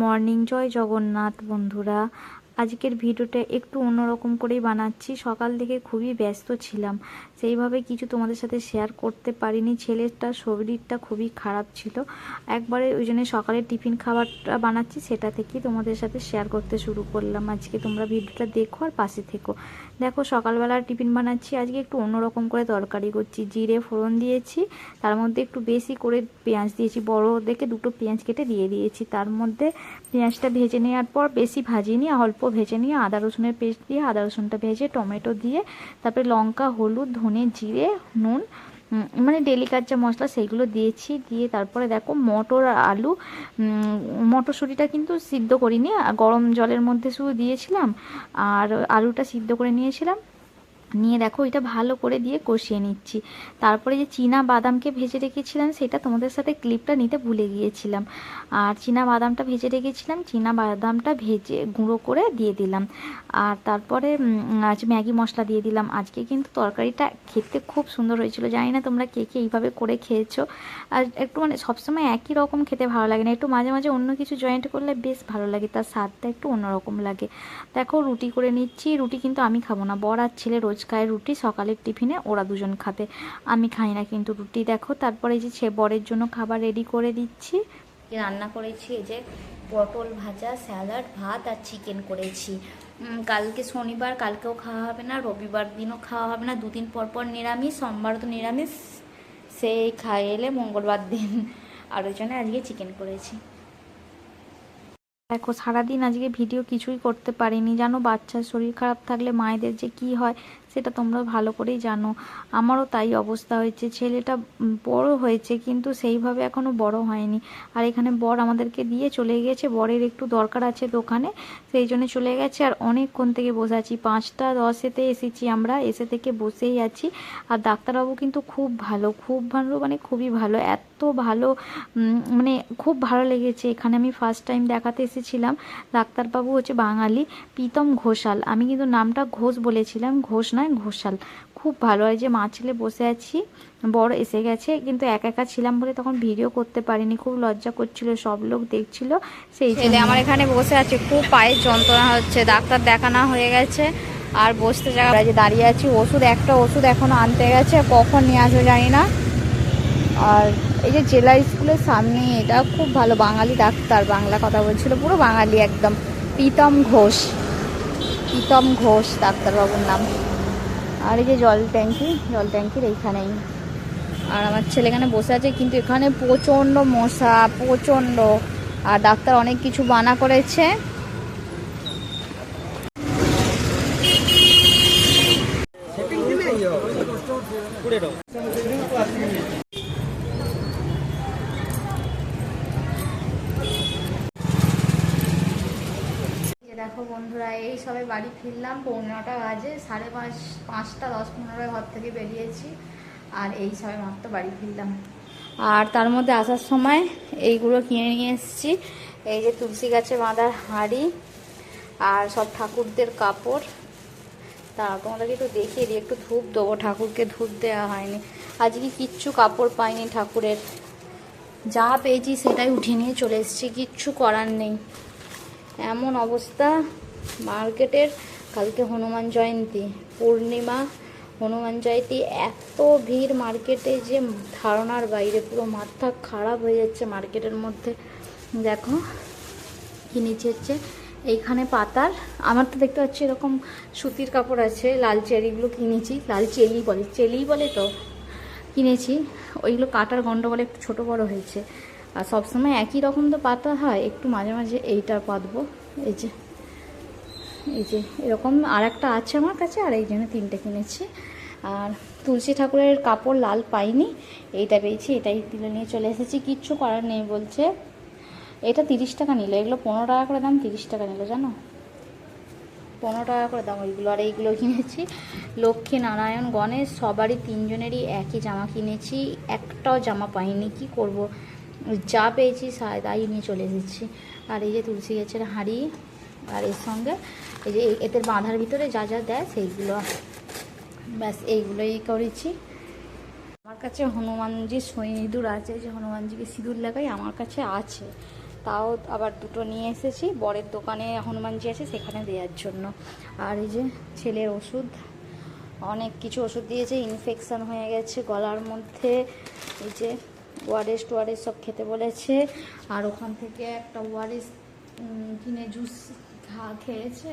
Morning, জয় জগন্নাথ বন্ধুরা। আজকের ভিডিওটা একটু অন্যরকম করেই বানাচ্ছি। সকাল থেকে খুবই ব্যস্ত ছিলাম, সেইভাবে কিছু তোমাদের সাথে শেয়ার করতে পারিনি। ছেলেটার শরীরটা খুবই খারাপ ছিল, একবারে ওই জন্য সকালের টিফিন খাবারটা বানাচ্ছি, সেটা থেকেই তোমাদের সাথে শেয়ার করতে শুরু করলাম। আজকে তোমরা ভিডিওটা দেখো আর পাশে থেকো। দেখো, সকালবেলা টিফিন বানাচ্ছি। আজকে একটু অন্যরকম করে তরকারি করছি। জিরে ফোড়ন দিয়েছি, তার মধ্যে একটু বেশি করে পেঁয়াজ দিয়েছি, বড় দেখে দুটো পেঁয়াজ কেটে দিয়ে দিয়েছি। তার মধ্যে পেঁয়াজটা ভেজে নেওয়ার পর, বেশি ভাজিনি, অল্প ভেজে নিয়ে আদা রসুনের পেস্ট দিয়ে আদা রসুনটা ভেজে টমেটো দিয়ে, তারপরে লঙ্কা, হলুদ, ধনে, জিরে, নুন, মানে ডেলিকার যা মশলা সেইগুলো দিয়েছি। দিয়ে তারপরে দেখো মটর আর আলু, মটরশুঁটিটা কিন্তু সিদ্ধ করিনি, গরম জলের মধ্যে শুধু দিয়েছিলাম, আর আলুটা সিদ্ধ করে নিয়েছিলাম। নিয়ে দেখো এটা ভালো করে দিয়ে কষিয়ে নিচ্ছি। তারপরে যে চীনা বাদামকে ভেজে রেখেছিলাম, সেটা তোমাদের সাথে ক্লিপটা নিতে ভুলে গিয়েছিলাম। আর চীনা বাদামটা ভেজে রেখেছিলাম, চীনা বাদামটা ভেজে গুঁড়ো করে দিয়ে দিলাম। আর তারপরে আজ ম্যাগি মশলা দিয়ে দিলাম। আজকে কিন্তু তরকারিটা খেতে খুব সুন্দর হয়েছিল। জানি না তোমরা কে কে এইভাবে করে খেয়েছো। আর একটু মানে সবসময় একই রকম খেতে ভালো লাগে না, একটু মাঝে মাঝে অন্য কিছু জয়েন্ট করলে বেশ ভালো লাগে, তার স্বাদটা একটু অন্যরকম লাগে। দেখো রুটি করে নিচ্ছি। রুটি কিন্তু আমি খাবো না, বর আর ছেলে রোজ খায় রুটি সকালের টিফিনে, ওরা দুজন খাবে, আমি খাই না কিন্তু রুটি। দেখো তারপরে এই যে বরের জন্য খাবার রেডি করে দিচ্ছি। রান্না করেছি এই যে পটল ভাজা, স্যালাড, ভাত আর চিকেন করেছি। কালকে শনিবার, কালকেও খাওয়া হবে না, রবিবার দিনও খাওয়া হবে না, দুদিন পর পর নিরামিষ, সোমবার তো নিরামিষ, সেই খাই এলে মঙ্গলবার দিন। আর ওই জন্য আজকে চিকেন করেছি। দেখো সারাদিন আজকে ভিডিও কিছুই করতে পারিনি, জানো বাচ্চার শরীর খারাপ থাকলে মায়েদের যে কি হয় সেটা তোমরা ভালো করেই জানো। আমারও তাই অবস্থা হয়েছে। ছেলেটা বড় হয়েছে কিন্তু সেইভাবে এখনও বড় হয়নি। আর এখানে বর আমাদেরকে দিয়ে চলে গেছে, বরের একটু দরকার আছে দোকানে, সেই জন্য চলে গেছে। আর অনেকক্ষণ থেকে বসে আছি, 5টা 10-এতে এসেছি আমরা, এসে থেকে বসেই আছি। আর ডাক্তারবাবু কিন্তু খুব ভালো, খুব ভালো, মানে খুবই ভালো, এত ভালো, মানে খুব ভালো লেগেছে। এখানে আমি ফার্স্ট টাইম দেখাতে এসেছিলাম। ডাক্তারবাবু হচ্ছে বাঙালি, প্রীতম ঘোষাল। আমি কিন্তু নামটা ঘোষ বলেছিলাম, ঘোষ নয় ঘোষাল। খুব ভালো। হয় যে মা ছেলে বসে আছি, বড় এসে গেছে, কিন্তু একা একা ছিলাম বলে তখন ভিডিও করতে পারিনি, খুব লজ্জা করছিল, সব লোক দেখছিল। সেই ছেলে আমার এখানে বসে আছে, খুব পায়ের যন্ত্রণা হচ্ছে, ডাক্তার দেখানো হয়ে গেছে আর বসতে জায়গা যে দাঁড়িয়ে আছি। ওষুধ একটা ওষুধ এখনো আনতে গেছে, কখন নিয়ে আসবে জানি না। আর এই যে জেলা স্কুলের সামনে, এটা খুব ভালো, বাঙালি ডাক্তার, বাংলা কথা বলছিল, পুরো বাঙালি একদম। প্রীতম ঘোষ, প্রীতম ঘোষ ডাক্তারবাবুর নাম। আর এই যে জল ট্যাঙ্কির এইখানেই। আর আমার ছেলে এখানে বসে আছে, কিন্তু এখানে প্রচণ্ড মশা, প্রচণ্ড। আর ডাক্তার অনেক কিছু বানা করেছে। দেখো বন্ধুরা, এই সবে বাড়ি ফিরলাম, 4:45 বাজে, 5:30 ঘর থেকে বেরিয়েছি, আর এই সবে মাত্র বাড়ি ফিরলাম। আর তার মধ্যে আসার সময় এইগুলো কিনে নিয়ে এসেছি। এই যে তুলসী গাছে বাঁধার হাঁড়ি আর সব ঠাকুরদের কাপড়। তা তোমাদেরকে একটু দেখিয়ে দিই, একটু ধূপ দেবো, ঠাকুরকে ধূপ দেওয়া হয়নি আজকে, কিচ্ছু কাপড় পাইনি ঠাকুরের, যা পেয়েছি সেটাই উঠিয়ে নিয়ে চলে এসেছি, কিচ্ছু করার নেই, এমন অবস্থা মার্কেটের। কালকে হনুমান জয়ন্তী, পূর্ণিমা, হনুমান জয়ন্তী, এত ভিড় মার্কেটে যে ধারণার বাইরে, পুরো মাথা খারাপ হয়ে যাচ্ছে মার্কেটের মধ্যে। দেখো কিনেছি হচ্ছে এইখানে পাতার, আমার তো দেখতে পাচ্ছি এরকম সুতির কাপড় আছে, লাল চেরিগুলো কিনেছি, লাল চেলি বলে তো, কিনেছি। ওইগুলো কাটার গন্ডগোলে একটু ছোটো বড়ো হয়েছে। আর সবসময় একই রকম তো পাতা হয়, একটু মাঝে মাঝে এইটা পাতবো। এই যে এরকম আর একটা আছে আমার কাছে, আর এই জন্য 3টে কিনেছি। আর তুলসী ঠাকুরের কাপড় লাল পাইনি, এইটা পেয়েছি, এটাই তুলে নিয়ে চলে এসেছি, কিচ্ছু করার নেই বলছে। এটা 30 টাকা নিল, এগুলো 15 টাকা করে দাম, 30 টাকা নিল জানো, 15 টাকা করে দাম ওইগুলো। আর এইগুলো কিনেছি লক্ষ্মী, নারায়ণ, গণেশ, সবারই 3জনেরই একই জামা কিনেছি, একটাও জামা পাইনি, কি করব, যা পেয়েছি তাই নিয়ে চলে এসেছি। আর এই যে তুলসী গাছের হাঁড়ি, আর এর সঙ্গে এই যে এদের বাঁধার ভিতরে যা যা দেয় সেইগুলো, ব্যাস এইগুলোই করেছি। আমার কাছে হনুমানজির সিঁদুর আছে, যে হনুমানজিকে সিঁদুর লাগাই আমার কাছে আছে, তাও আবার দুটো নিয়ে এসেছি বরের দোকানে হনুমানজি আছে সেখানে দেওয়ার জন্য। আর এই যে ছেলের ওষুধ, অনেক কিছু ওষুধ দিয়েছে, ইনফেকশান হয়ে গেছে গলার মধ্যে। এই যে ওআরএস টোআরএস সব খেতে বলেছে। আর ওখান থেকে একটা ওআরএস কিনে জুস খেয়েছে।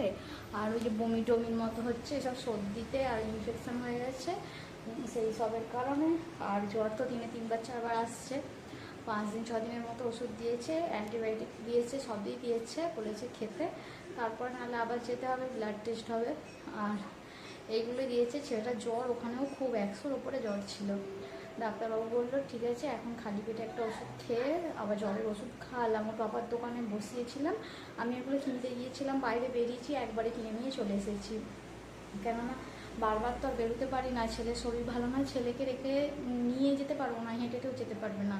আর ওই যে বমি টমির মতো হচ্ছে সব সর্দিতে, আর ইনফেকশান হয়ে গেছে সেই সবের কারণে। আর জ্বর তো দিনে 3-4বার আসছে। 5 দিন 6 দিনের মতো ওষুধ দিয়েছে, অ্যান্টিবায়োটিক দিয়েছে, সবই দিয়েছে, বলেছে খেতে। তারপর নাহলে আবার যেতে হবে, ব্লাড টেস্ট হবে। আর এইগুলো দিয়েছে। ছেলেটার জ্বর ওখানেও খুব 100-র ওপরে জ্বর ছিল। ডাক্তারবাবু বললো ঠিক আছে এখন খালি পেটে একটা ওষুধ খেয়ে আবার জ্বরের ওষুধ খাওয়ালাম। ওর বাবার দোকানে বসিয়েছিলাম, আমি এগুলো কিনতে গিয়েছিলাম, বাইরে বেরিয়েছি, একবারে কিনে নিয়ে চলে এসেছি। কেননা বারবার তো আর বেরোতে পারি না, ছেলের শরীর ভালো নয়, ছেলেকে রেখে নিয়ে যেতে পারবো না, হেঁটেও যেতে পারবে না,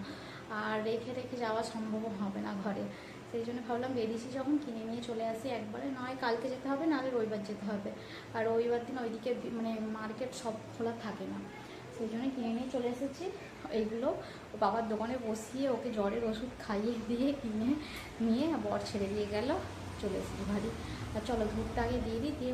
আর রেখে রেখে যাওয়া সম্ভব হবে না ঘরে। সেই জন্য ভাবলাম বেরিয়েছি যখন কিনে নিয়ে চলে আসি একবারে, নয় কালকে যেতে হবে, নাহলে রবিবার যেতে হবে। আর রবিবার দিন ওইদিকে মানে মার্কেট সব খোলা থাকে না, সেই জন্য কিনে নিয়ে চলে এসেছি। এইগুলো বাবার দোকানে বসিয়ে ওকে জ্বরের ওষুধ খাইয়ে দিয়ে কিনে নিয়ে বর ছেড়ে দিয়ে গেল, চলে এসেছি বাড়ি। আর চলো দুধটা আগে দিয়ে দিই, দিয়ে